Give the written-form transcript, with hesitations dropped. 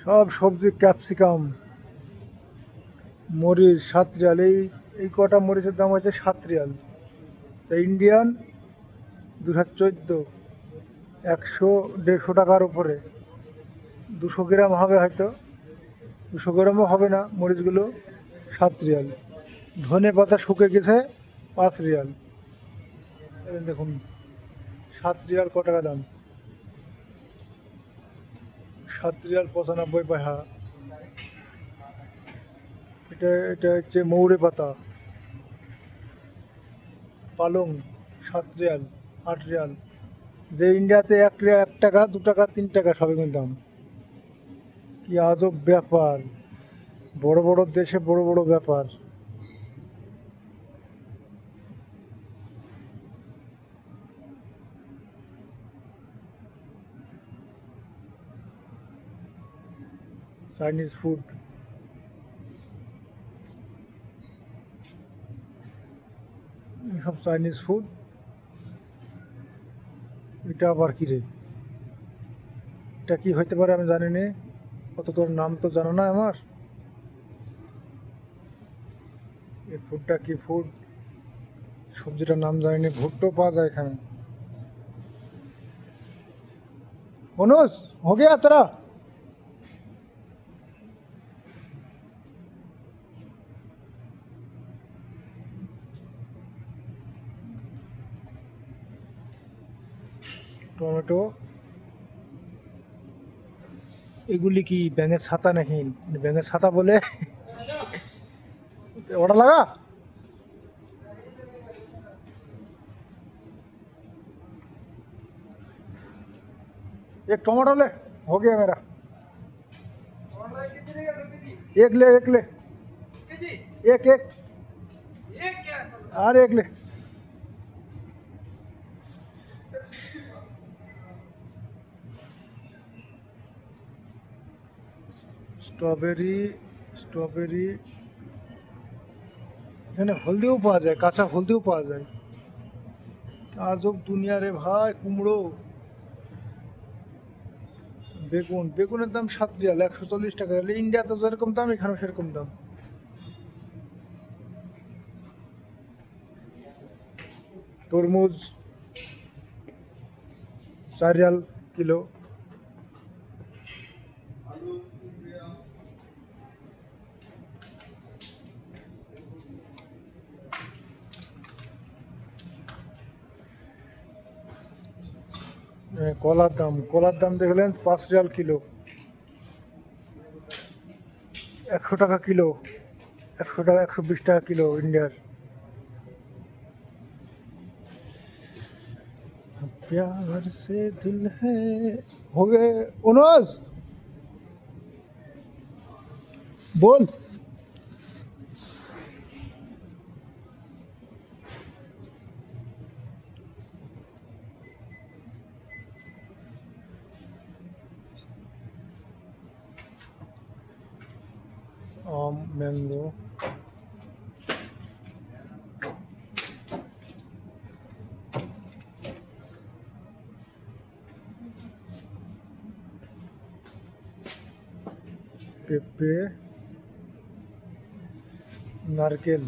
সব সবজি, ক্যাপসিকাম, মরিচ 7 রিয়াল। এই কটা মরিচের দাম হচ্ছে 7 রিয়াল। ইন্ডিয়ান 2014, 100-150 টাকার উপরে। 200 গ্রাম হবে হয়তো, 200 গ্রামও হবে না মরিচগুলো। 7 রিয়াল। ধনে পাতা শুকে গেছে 5 রিয়াল। দেখুন 7 রিয়াল ক টাকা দাম, 7 রিয়াল 95 পয়সা। এটা হচ্ছে মৌরে পাতা, পালং 7 রিয়াল, 8 রিয়াল। যে ইন্ডিয়াতে 1 রিয়াল, 1 টাকা, 2 টাকা, 3 টাকা সবের দাম। কি আজব ব্যাপার! বড় বড় দেশে বড় বড় ব্যাপার। চাইনিজ ফুড, সব চাইনিজ ফুড। এটা আবার কি রে? এটা কি হইতে পারে আমি জানি না। কত তোর নাম তো জানো না আমার। এই ফুডটা কি ফুড? সবজিটার নাম জানি না। ভুট্টো পাওয়া যায় এখানে। অনুজ, हो गया तेरा? টমেটো। এগুলি কি ব্যাঙের ছাতা নাকি? ব্যাঙের ছাতা বলে ওটা লাগা। एक टमाटो ले, हो गया मेरा। एक ले, एक ले, एक एक, अरे एक ले। Strawberry, strawberry. এখানে হলদিও পাওয়া যায়, কাঁচা হলদিও পাওয়া যায়। আজব দুনিয়া রে ভাই। কুমড়ো, বেগুন। বেগুনের দাম 7 রিয়াল, 140 টাকা। ইন্ডিয়াতে যেরকম দাম এখানেও সেরকম দাম। তরমুজ 4 রিয়াল কিলো। কলার দাম দেখলেন 5 রিয়াল কিলো। 100 টাকা কিলো, 100 টাকা, 120 টাকা কিলো ইন্ডিয়ার। प्यार से दिल है। हो गए अनुज, बोल। मैंगो, पेपे, नारकेल।